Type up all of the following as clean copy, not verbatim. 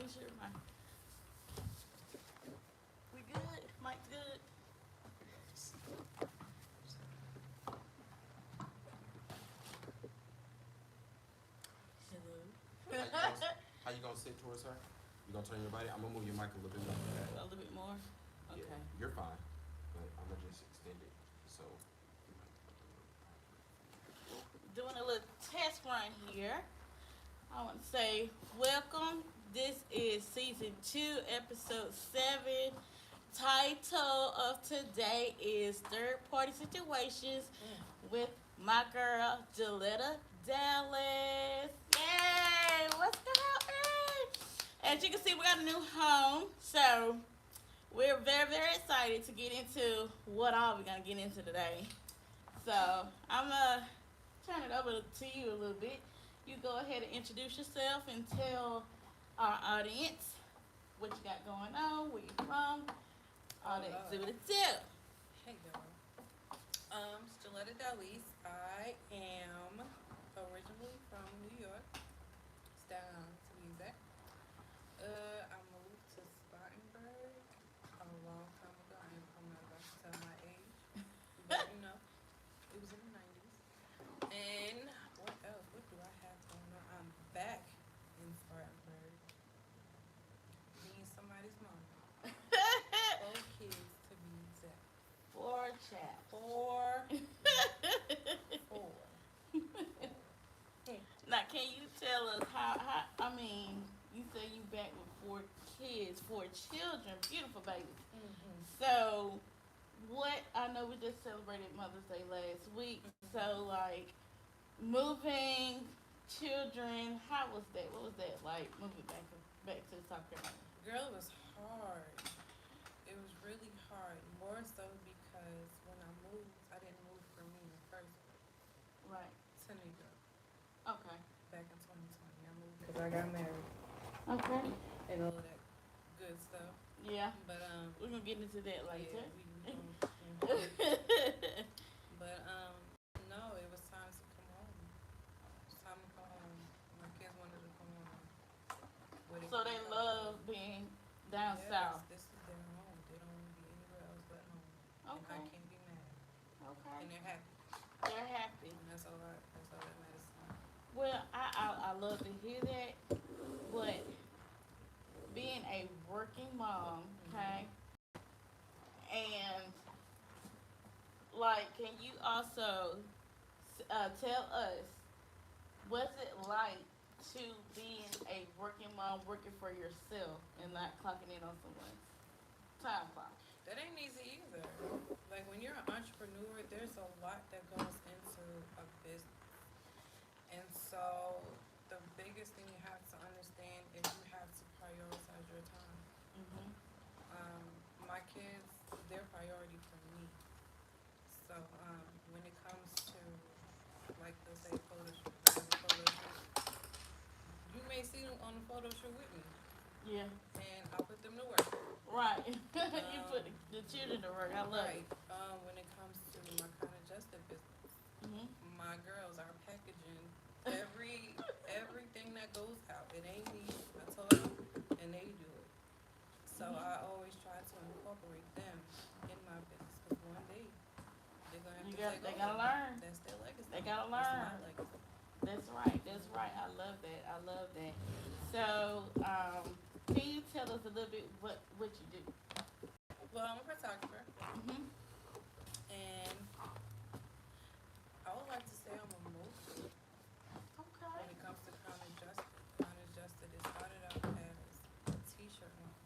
Make sure we good. Mike's good. How you gonna sit towards her? You gonna turn your body? I'm gonna move your mic a little bit more. A little bit more. Okay. Yeah, you're fine, but I'm gonna just extend it so. Doing a little test run here. I want to say welcome. This is season 2, episode 7. Title of today is Third Party Situations with my girl Galetta, Dallice. Yay! What's happening? As you can see, we got a new home, so we're very, very excited to get into what all we're gonna get into today. So I'm gonna turn it over to you a little bit. You go ahead and introduce yourself and tell our audience what you got going on, where you from, all that. See what it's do. Hey y'all. Galetta Dallice. I am originally from New York, Staten Island to be exact. I moved to Spartanburg a long time ago. I'm not about to tell my age, but you know, it was in the 90s. And what else? What do I have going on? I'm back in Spartanburg, being somebody's mom. 4 kids to be exact. 4 chaps. 4. 4. Now, can you tell us how? I mean, you say you back with 4 kids, 4 children, beautiful babies. Mm-hmm. So, what? I know we just celebrated Mother's Day last week. So, like, moving children, how was that? What was that like? Moving back to South Carolina. Girl, it was hard. It was really hard. More so because when I moved, I didn't move for me in the first place. Right. To New York. Okay. Back in 2020. I moved because I got married. Okay. And all of that good stuff. Yeah. But, we're gonna get into that later. Yeah, but, no, it was time to come home. It was time to come home. My kids wanted to come home. So they love being down south. This is their home. They don't want to be anywhere else but home. Okay. And I can't be mad. Okay. And they're happy. They're happy. And that's all that matters to me. Well, I love to hear that, but being a working mom, okay, and like, can you also tell us what's it like to being a working mom, working for yourself, and not clocking in on someone's time clock? That ain't easy either. Like when you're an entrepreneur, there's a lot that goes into a business. And so the biggest thing you have to understand is you have to prioritize your time. Mm-hmm. My kids, they're priority for me. So when it comes to, like they'll say photo shoot, you may see them on the photo shoot with me. Yeah. And I put them to work. Right. You put the children to work. I love it. When it comes to my kind of justice business, Mm-hmm. my girls are packaging everything that goes out. It ain't me. I told them, and they do it. So I always try to incorporate them in my business because one day they're gonna have to take over. They gotta learn. That's their legacy. They gotta That's learn. my legacy. That's right. That's right. I love that. I love that. So, can you tell us a little bit what you do? Well, I'm a photographer, Mm-hmm. and I would like to say I'm a mover. Okay. When it comes to Crown Adjusted, it started out as a t-shirt line.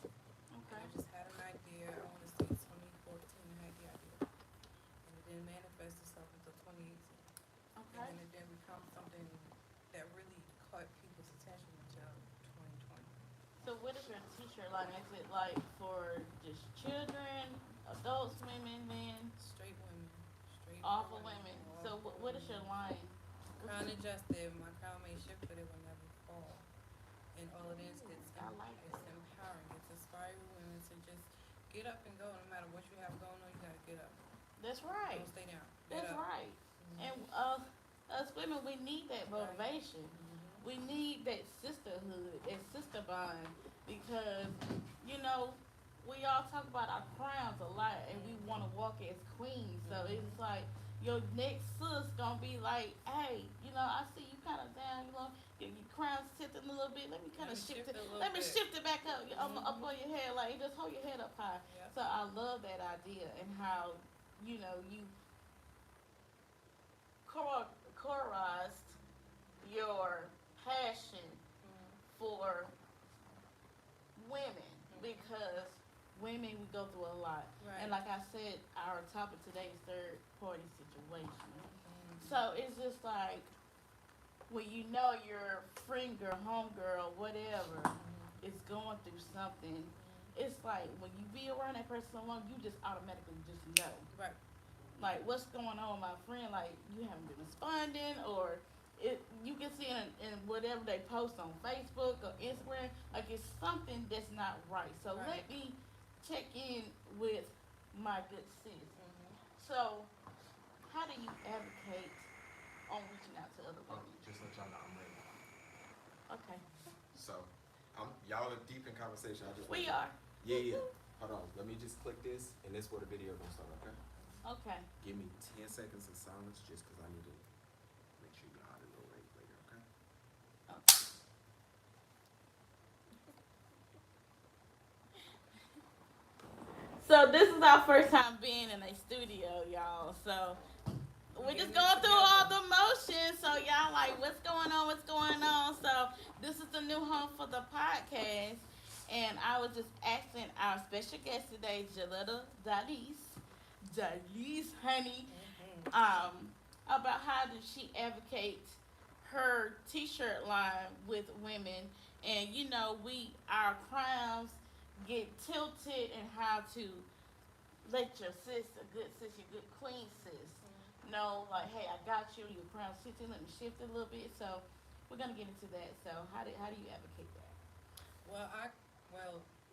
Okay. I just had an idea. I want to say 2014 I had the idea. And it didn't manifest itself until 2018. Okay. And then it didn't become something that really caught people's attention until 2020. So, what is your t-shirt line? Is it like for just children, adults, women, men? Straight women. All for women. So, what is your line? Crown Adjusted, my crown may shift, but it will never fall. And all it is, I like it's empowering. It's inspiring women to just get up and go. No matter what you have going on, you gotta get up. That's right. Don't stay down. That's right. And us women, we need that motivation. Mm-hmm. We need that sisterhood, that sister bond because, you know, we all talk about our crowns a lot and we want to walk as queens. So it's like your next sis gonna be like, hey, I see you kind of down, your crown's tilting a little bit. Let me kind Let of me shift shift it. it a little Let me bit. shift it back up, up Mhm. on your head, like just hold your head up high. Yep. So I love that idea and how you chorused your passion for women because women we go through a lot. Right. And like I said, our topic today is third party situation. Mhm. So it's just like when you know your friend girl, home girl, whatever is going through something, it's like when you be around that person so long, you just automatically just know. Right. Like what's going on with my friend, like you haven't been responding or you can see in whatever they post on Facebook or Instagram, like it's something that's not right. So Right. let me check in with my good sis. Mhm. So how do you advocate on reaching out to other Oh, women? just let y'all know I'm ready. Okay. So, y'all are deep in conversation. I just We want are. Yeah. Hold on. Let me just click this, and this is where the video gonna start. Okay. Okay. Give me 10 seconds of silence, just because I need to make sure y'all have a little rate later. Okay. Okay. So this is our first time being in a studio, y'all. So we're just Getting it going through all together. the motions. So y'all like, what's going on? What's going on? So this is the new home for the podcast, and I was just asking our special guest today, Galetta Dallice, honey, Mhm. about how does she advocate her T-shirt line with women, and our crowns get tilted, and how to let your sis, your good queen sis, know like, hey, I got you. Your crown's tilted. Let me shift it a little bit. So we're gonna get into that. So how do you advocate that? Well,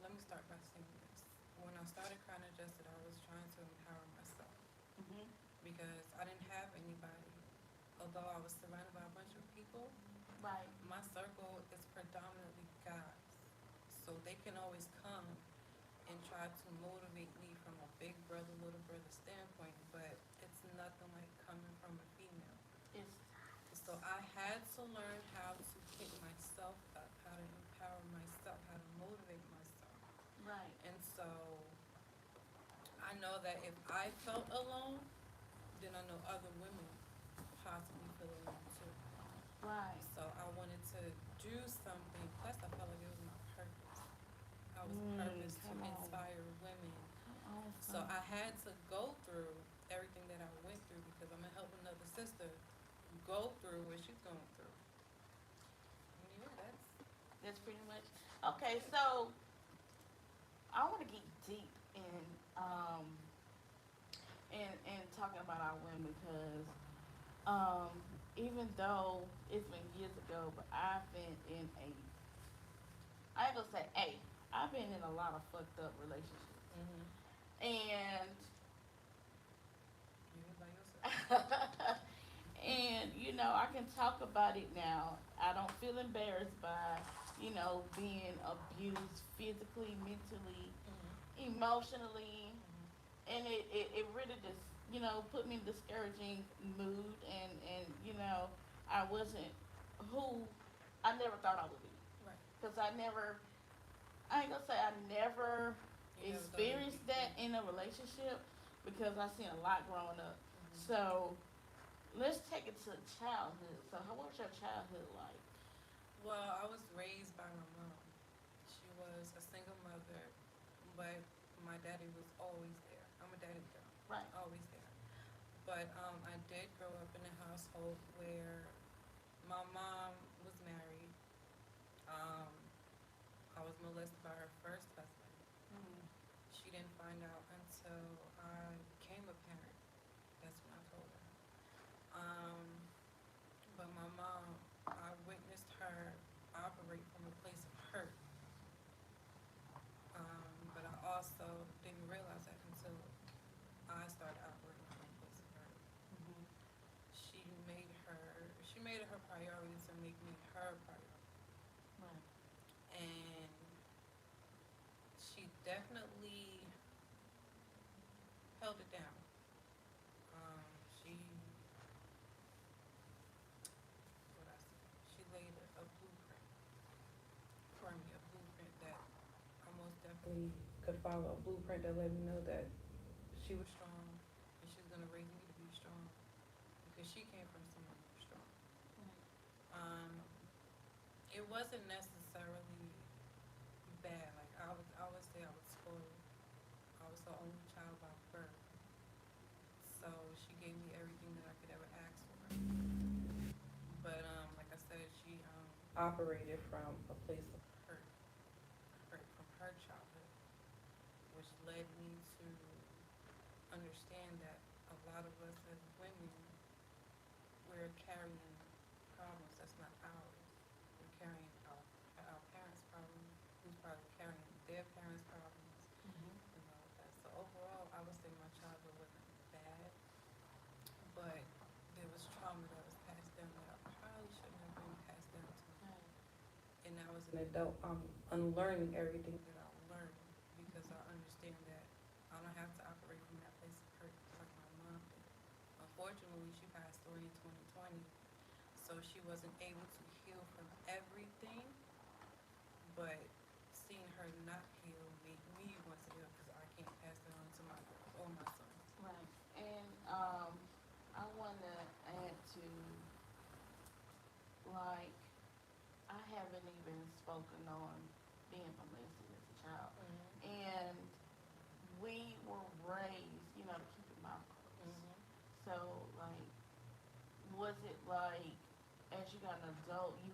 let me start by saying this. When I started Crown Adjusted, I was trying to empower myself Mhm. because I didn't have anybody. Although I was surrounded by a bunch of people, Right. my circle is predominantly guys. So they can always come and try to motivate me from a big brother, little brother standpoint, but it's nothing like coming from a female. It's So I had to learn how to pick myself up, how to empower myself, how to motivate myself. right. And so I know that if I felt alone, then I know other women possibly feel alone too. Right. So I wanted to do something, plus I felt like it was my purpose. I was purpose to Come on. inspire women. Come on. So I had to go through everything that I went through because I'm gonna help another sister go through what she's going through. And yeah, That's pretty much okay. So I want to get deep in talking about our women because um, even though it's been years ago, but I've been in I ain't gonna say I've been in a lot of fucked up relationships, mm-hmm. and You by yourself. and I can talk about it now. I don't feel embarrassed by being abused physically, mentally, Mm-hmm. emotionally, Mm-hmm. and it really just put me in a discouraging mood, and I wasn't who I never thought I would be Right. because I ain't gonna say I never You never thought it'd be experienced that free. in a relationship because I seen a lot growing up. Mm-hmm. So let's take it to childhood. So what was your childhood like? Well, I was raised by my mom. She was a single mother, but my daddy was always there. I'm a daddy girl, Right. always there. But I did grow up in a household where my mom was married. Um, I was molested by her first husband. Mm-hmm. She didn't find out until I became a parent. That's when I told her. Um, but my mom, I witnessed her operate from a place of hurt. But I also didn't realize that until I started operating from a place of hurt. Mm-hmm. She made it her priority to make me her priority. Right. And definitely held it down. She, what I say, she laid a blueprint for me, a blueprint that I most definitely could follow, a blueprint that let me know that she was strong and she was gonna raise me to be strong because she came from someone who was strong. Um, it wasn't necessarily bad. Like I would say I was spoiled. I was the only child by birth, so she gave me everything that I could ever ask for. But like I said, she operated from a place of hurt, hurt from her childhood, which led me to understand that a lot of us as women, we're carrying problems that's not ours. We're carrying our parents' problems, who's probably carrying their parents' problems, and all of that. So overall, I would say my childhood wasn't bad, but there was trauma that was passed down that I probably shouldn't have been passed down to me. And now as an adult, I'm unlearning everything that I learned because I understand that I don't have to operate from that place of hurt like my mom did. Unfortunately, she passed away in 2020, so she wasn't able to heal from everything, but seeing her not heal made me want to heal because I can't pass that on to my girls or my sons. Right. And I want to add to, like, I haven't even spoken on being molested as a child. And we were raised, to keep your mouth closed. So, like, was it like, as you got an adult, you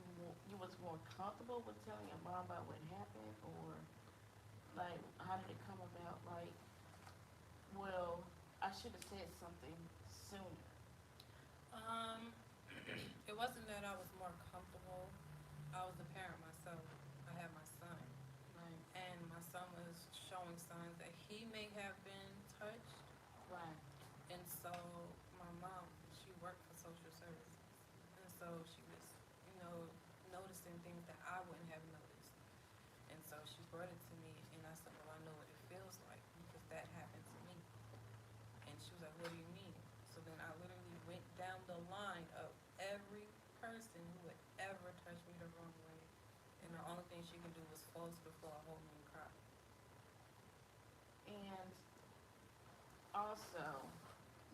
was more comfortable with telling your mom about what happened, or like, how did it come about? Like, well, I should have said something sooner. Um, it wasn't that I was more comfortable. I was a parent myself. I had my son, Right. and my son was showing signs that he may have been touched. Right. And so my mom, she worked for social services, and so she was, noticing things that I wouldn't have noticed. And so she brought it to me, and I said, well, I know what it feels like because that happened to me. And she was like, what do you mean? So then I literally went down the line of every person who would ever touch me the wrong way, and the only thing she could do was false before a hold me and cry. And also,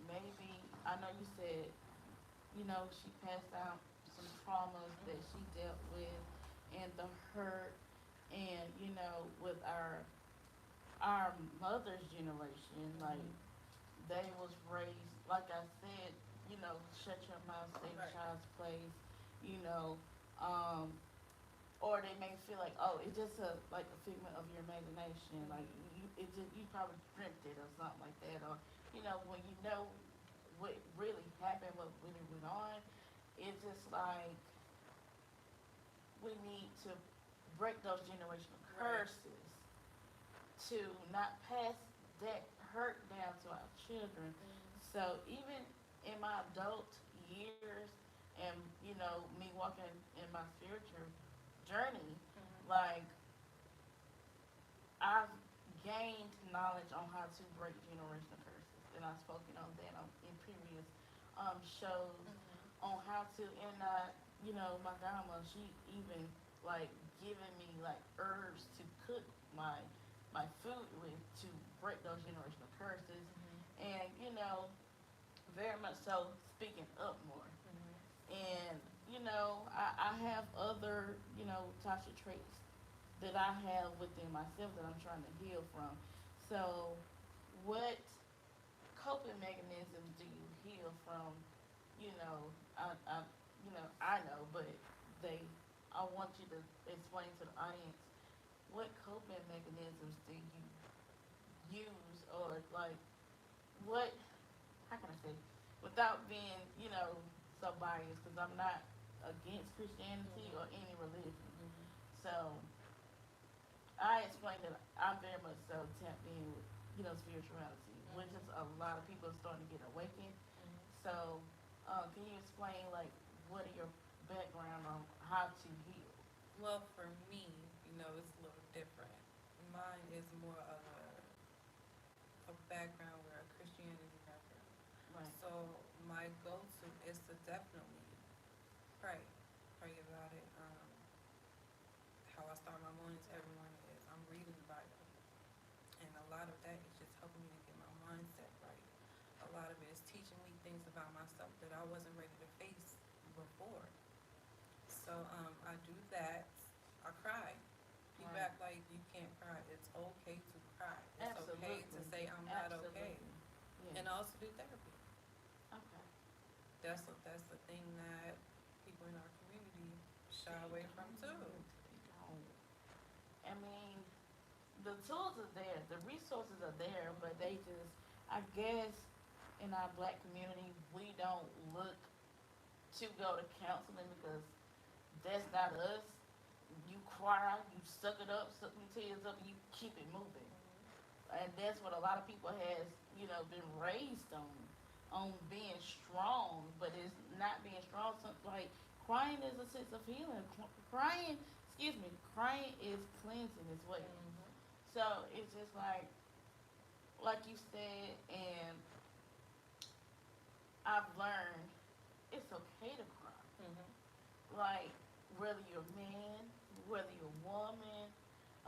maybe, I know you said, she passed out some traumas that she dealt with and the hurt, and, with our mother's generation, like, they was raised, like I said, shut your mouth, stay in Right. child's place, you know, um, or they may feel like, oh, it's just like a figment of your imagination, like you probably dreamt it or something like that, or when you know what really happened, what really went on, it's just like we need to break those generational Right. curses to not pass that hurt down to our children. So even in my adult years, and me walking in my spiritual journey, like, I've gained knowledge on how to break generational curses, and I've spoken on that in previous shows on how to. And my grandma, she even like giving me like herbs to cook my food with to break those generational curses, and very much so speaking up more. And I have other toxic traits that I have within myself that I'm trying to heal from. So, what coping mechanisms do you heal from? I know, but they, I want you to explain to the audience what coping mechanisms do you use, or like what? How can I say? Without being, so biased, because I'm not against Christianity or any religion. So I explained that I'm very much so tapped in with, spirituality, which is a lot of people are starting to get awakened. So, can you explain, like, what are your background on how to heal? Well, for me, it's a little different. mine is more of a background where a Christianity background. Right. So my go-to is to definitely pray about it. How I start my mornings every morning is I'm reading the Bible, and a lot of that is just helping me to get my mindset right. A lot of it is teaching me things about myself that I wasn't ready to face before. So I do that. I cry. People Right. act like you can't cry. It's okay to cry. It's okay to Absolutely. say I'm not okay. Absolutely. Yes. And I also do therapy. Okay. That's the thing that people in our community shy away from too. I mean, the tools are there, the resources are there, but they just, I guess, in our black community, we don't look to go to counseling because that's not us. You cry, you suck it up, suck your tears up, and you keep it moving. And that's what a lot of people has, been raised on being strong, but it's not being strong. So, like, crying is a sense of healing. Crying, excuse me, crying is cleansing as well. Mm-hmm. So it's just like you said, and I've learned it's okay to cry. Mm-hmm. Like, whether you're a man, whether you're a woman,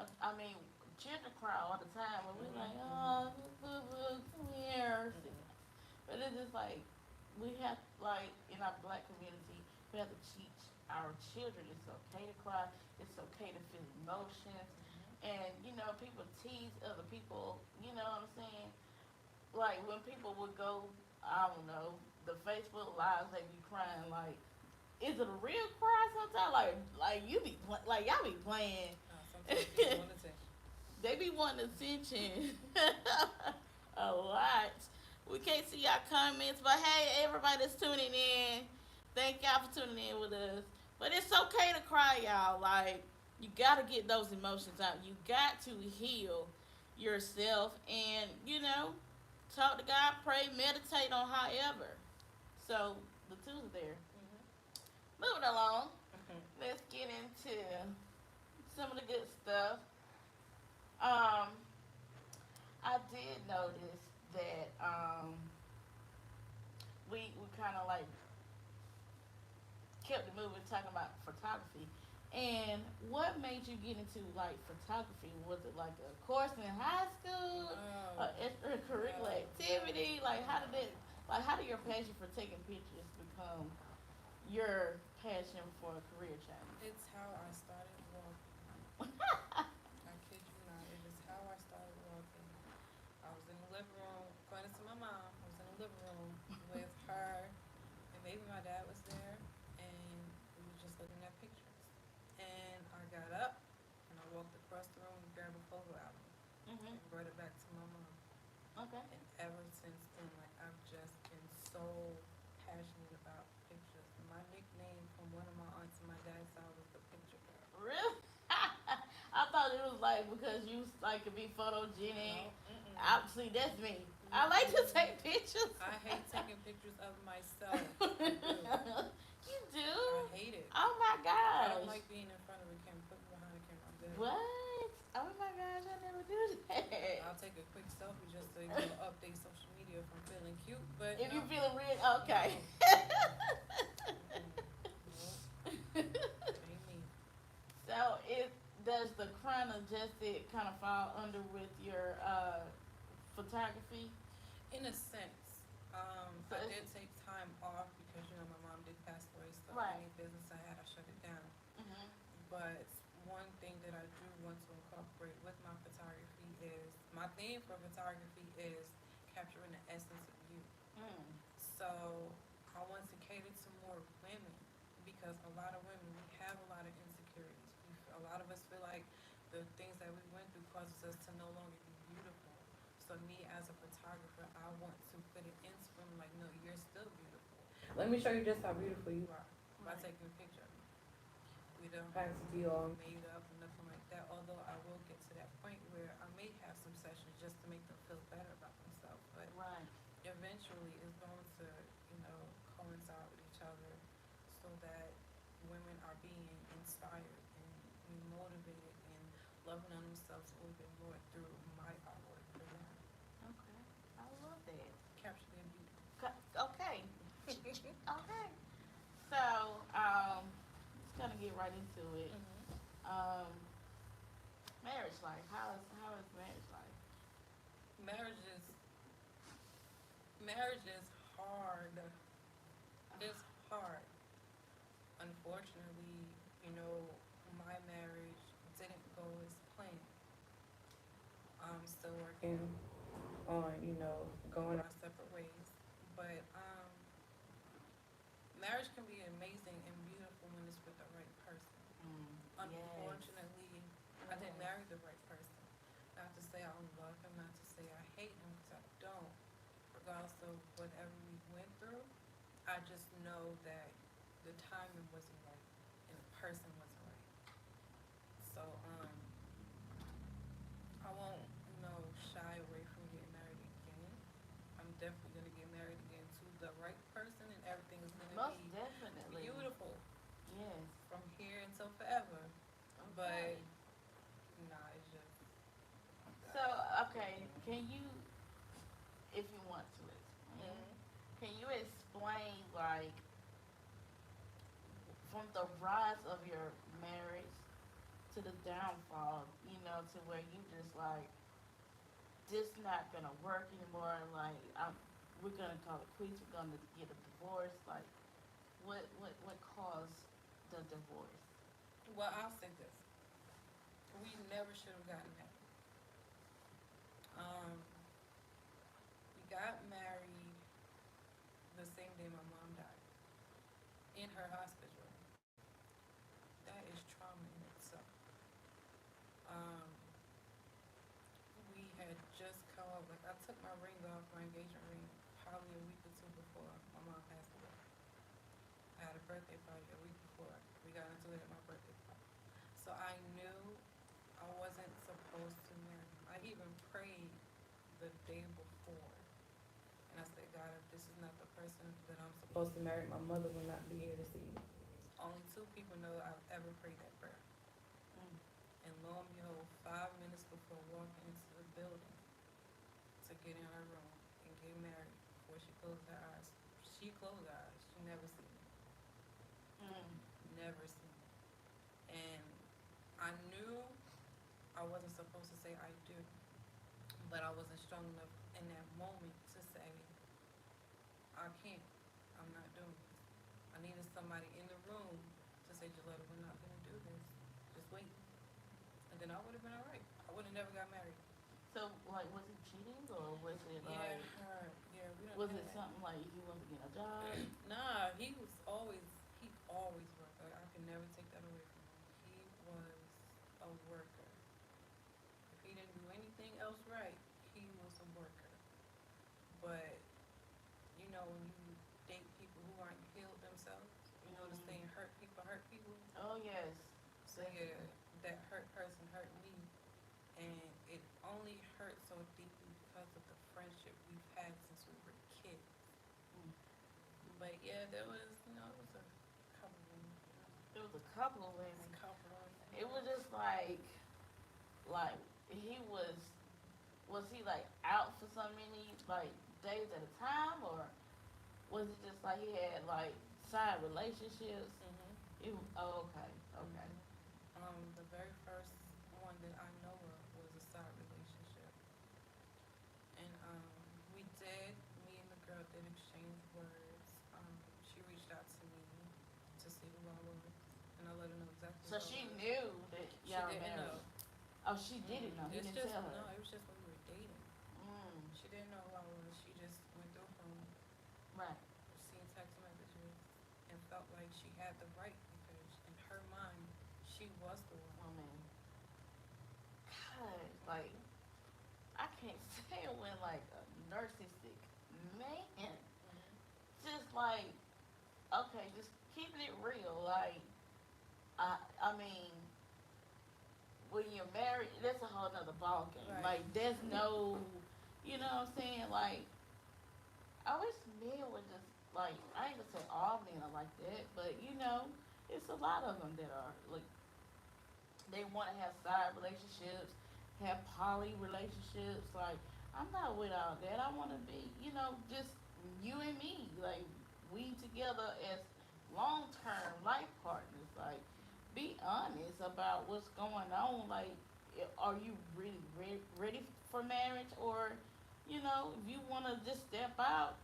I mean, children cry all the time, but we're like, oh, boo boo, come here. But it's just like, we have, like, in our black community, we have to teach our children it's okay to cry, it's okay to feel emotions. And, people tease other people, you know what I'm saying? Like, when people would go, I don't know, the Facebook Lives, they be crying, like, is it a real cry sometimes? Like you be, like, y'all be playing. Sometimes people want attention. They be wanting attention a lot. We can't see y'all comments, but hey, everybody that's tuning in, thank y'all for tuning in with us. But it's okay to cry, y'all. Like, you gotta get those emotions out. You got to heal yourself, and talk to God, pray, meditate on however. So the tools are there. Moving along, let's get into some of the good stuff. I did notice that we kind of like kept the movie talking about photography. And what made you get into like photography? Was it like a course in high school, No. or extracurricular activity? Like how did your passion for taking pictures become your passion for a career change? It's how I started walking. I kid you not. It is how I started walking. I was in the living room, according to my mom, I was in the living room with her, and maybe my dad was there, and we were just looking at pictures. And I got up, and I walked across the room and grabbed a photo album and brought it back to my mom. Okay. And ever since then, like, I've just been so passionate about pictures. My nickname from one of my aunts and my dad's side was the picture girl. Really? I thought it was like because you like to be photogenic. No, See, that's me. I like to take pictures. I hate taking pictures of myself. You do? I hate it. Oh my gosh. I don't like being in front of a camera. Put me behind a camera. I'm good. What? Oh my gosh, I never do that. I'll take a quick selfie just to update social media if I'm feeling cute. But If no. you feeling real, okay. Ain't me. So does the crown of justice kind of fall under with your photography? In a sense, So I did take time off because my mom did pass away, so Right. any business I had, I shut it down. Mm-hmm. But one thing that I do want to incorporate with my photography is my theme for photography is capturing the essence of you. So I want to cater to more women because a lot of women, we have a lot of insecurities. A lot of us feel like the things that we went through causes us to no longer be beautiful. So me as a photographer, I want to put it into women like, no, you're still beautiful. Let me show you just how beautiful you are by Right. taking a picture of me. We don't have to be all made up and nothing like that, although I will get to that point where I may have some sessions just to make them feel better about themselves. But Right. eventually it's going to, coincide with each other so that women are being inspired and motivated and loving on themselves a little bit more through my artwork for them. Okay. I love that. Capture their beauty. Okay. Okay. So, just gonna get right into it. Um, marriage life. How is marriage life? Marriage is marriage is hard. It's hard. Unfortunately, my marriage didn't go as planned. I'm still working on, going our separate ways. But marriage can be amazing and beautiful when it's with the right person. Yes. Unfortunately, I didn't marry the right person. Not to say I don't love him, not to say I hate him, because I don't. Regardless of whatever we went through, I just know that the timing wasn't right and the person wasn't right. So, I won't, shy away from getting married again. I'm definitely gonna get married again to the right person, and everything is gonna Most be definitely. beautiful Yes. from here until forever. Okay. But nah, it's just So, okay, can you, if you want to explain, can you explain like from the rise of your marriage to the downfall, to where you just like this not gonna work anymore, like we're gonna call it quits, we're gonna get a divorce, like what caused the divorce? well, I'll say this: we never should have gotten married. Um, we got married the same day my mom died in her hospice room. That is trauma in itself. Um, we had just come up, like I took my ring off, my engagement ring, probably a week or two before my mom passed away. I had a birthday party a week before. We got into it at my birthday party. So I knew I wasn't supposed to marry him. I even prayed the day before. And I said, God, if this is not the person that I'm supposed to marry, my mother will not be here to see me. Only two people know I've ever prayed that prayer. Mm. And lo and behold, 5 minutes before walking into the building to get in her room and get married, before she closed her eyes, she closed her eyes. She never seen me. Mm. Never seen me. And I knew I wasn't supposed to say I do, but I wasn't strong enough in that moment to say, I can't. I'm not doing this. I needed somebody in the room to say, Galetta, we're not going to do this. Just wait. And then I would have been all right. I would have never got married. So, like, was it cheating or was it Yeah, like, her. Yeah, we don't was have it that. something like he wasn't getting a job? Nah, he always worked. Like, I can never take that away from him. He was a worker. If he didn't do anything else right, he was a worker. But, when you date people who aren't healed themselves, the saying hurt people. Oh yes. So yeah, that hurt person hurt me. And it only hurt so deeply because of the friendship we've had since we were kids. Mm. But yeah, there was, it was a couple of them. There was a couple of It women. was a couple of them. It was just like was he like out for so many like days at a time, or was it just like he had like side relationships? Oh, okay, okay. The very first one that I know of was a side relationship. And me and the girl did exchange words. She reached out to me to see who I was, and I let her know exactly So who I she was. knew that She y'all didn't married. know. Oh, she didn't know. He It's didn't just tell her. no. It was just when we were dating. Mm. She didn't know who I was. She just went through from Right. seeing text messages and felt like she had the right because in her mind she was the one. Oh man. God, like I can't stand when like a narcissistic man just like okay, just keeping it real. Like I mean, when you're married, that's a whole nother ball game. Right. Like there's no, you know what I'm saying? Like I wish men would just like I ain't gonna say all men are like that, but it's a lot of them that are like they want to have side relationships, have poly relationships. Like, I'm not with all that. I want to be, just you and me. Like, we together as long term life partners. Like, be honest about what's going on. Like, are you really ready for marriage? Or, if you want to just step out,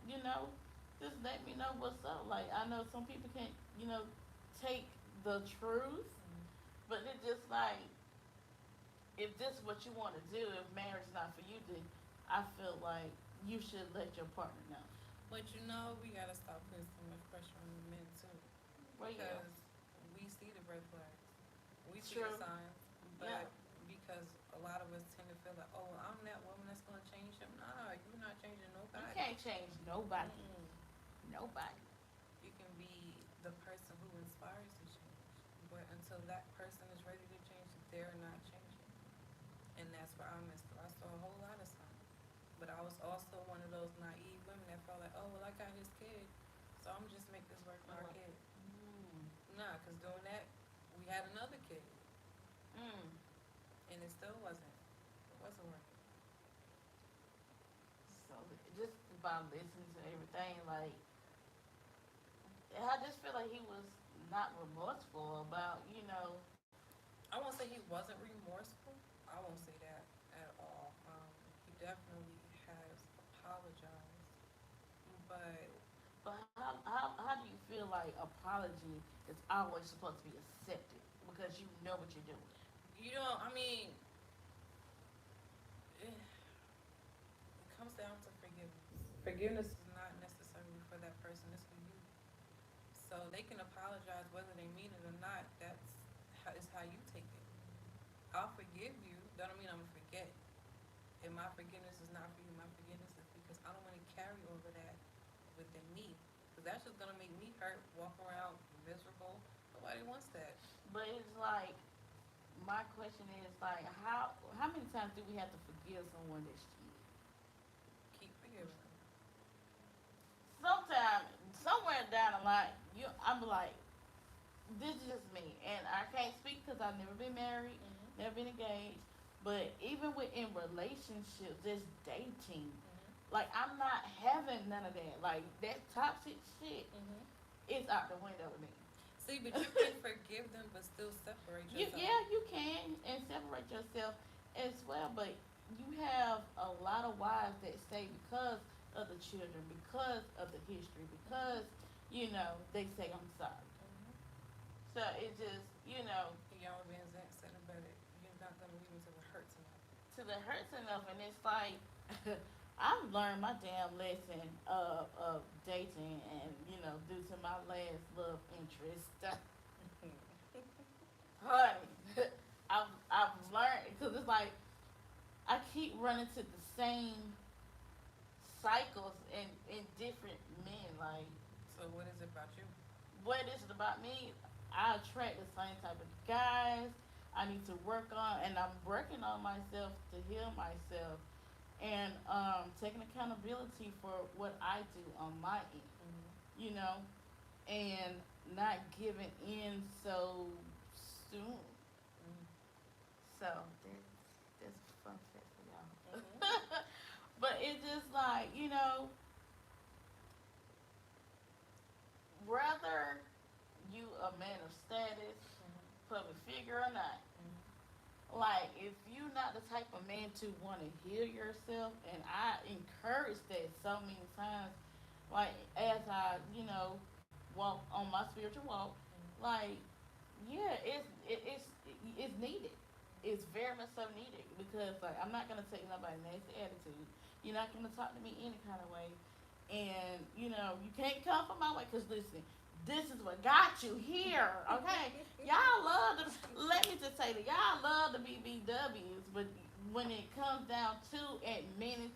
just let me know what's up. Like, I know some people can't, take the truth, but it's just like, if this is what you want to do, if marriage is not for you, then I feel like you should let your partner know. But we gotta stop putting so much pressure on the men too, Well, yeah, because we see the red flags, we see the true. signs, Yeah, but because a lot of us tend to feel like, oh, I'm that woman that's gonna change him. Nah, you're not changing you nobody. can't change nobody. Mm-mm. Nobody. You can be the person who inspires the change, but until that person is ready to change, they're not changing. And that's where I messed up. I saw a whole lot of signs, but I was also one of those naive women that felt like, oh well, I got his kid, so I'm just make this work for our kid. Mm, Nah, cause doing that, we had another kid, mm. and it still wasn't. It wasn't working. So just by listening to everything, like, I just feel like he was not remorseful about, I won't say he wasn't remorseful. I won't say that at all. He definitely has apologized, but but how do you feel like apology is always supposed to be accepted because you know what you're doing? I mean, it comes down to forgiveness. Forgiveness is not necessarily for that person; it's for you. So they can apologize whether they mean it or not. Is how you take it. I'll forgive you. That don't mean I'm gonna forget. And my forgiveness is not for you. My forgiveness is because I don't want to carry over that within me. Because that's just gonna make me hurt, walk around miserable. Nobody wants that. But it's like, my question is like, how many times do we have to forgive someone that's cheated? Keep forgiving them. Sometimes, somewhere down the line, I'm like, this is just me, and I can't speak because I've never been married, Mm-hmm. never been engaged. But even within relationships, just dating, Mm-hmm. like, I'm not having none of that. Like, that toxic shit Mm-hmm. is out the window with me. See, but you can forgive them, but still separate yourself. Yeah, you can and separate yourself as well, but you have a lot of wives that stay because of the children, because of the history, because they say I'm sorry. Mm-hmm. So it just Young Van Zant said it better. You're not gonna leave until it hurts enough. to the hurts enough, and it's like I've learned my damn lesson of dating, and due to my last love interest, honey, I've learned because it's like I keep running to the same cycles in different men. Like, So what is it about you? what is it about me? I attract the same type of guys. I need to work on, and I'm working on myself to heal myself, and taking accountability for what I do on my end, Mm-hmm. and not giving in so soon. Mm-hmm. So that's a fun fact for Mm-hmm. y'all. But it's just like, whether you a man of status, public figure or not, Mm-hmm. like, if you not the type of man to want to heal yourself, and I encourage that so many times, like, as I, walk on my spiritual walk, Mm-hmm. like, yeah, it's needed. It's very much so needed because, like, I'm not gonna take nobody's nasty attitude. You're not gonna talk to me any kind of way, and you can't come from my way. Cause listen, this is what got you here, okay? Y'all love to let me just say that y'all love the BBWs, but when it comes down to admitting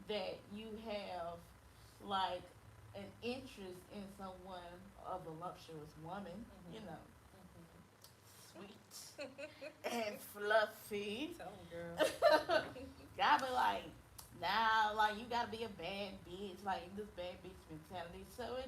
that you have, like, an interest in someone of a voluptuous woman, Mm-hmm. sweet and fluffy. Tell them, girl. Gotta be like, nah, like, you gotta be a bad bitch, like this bad bitch mentality. So it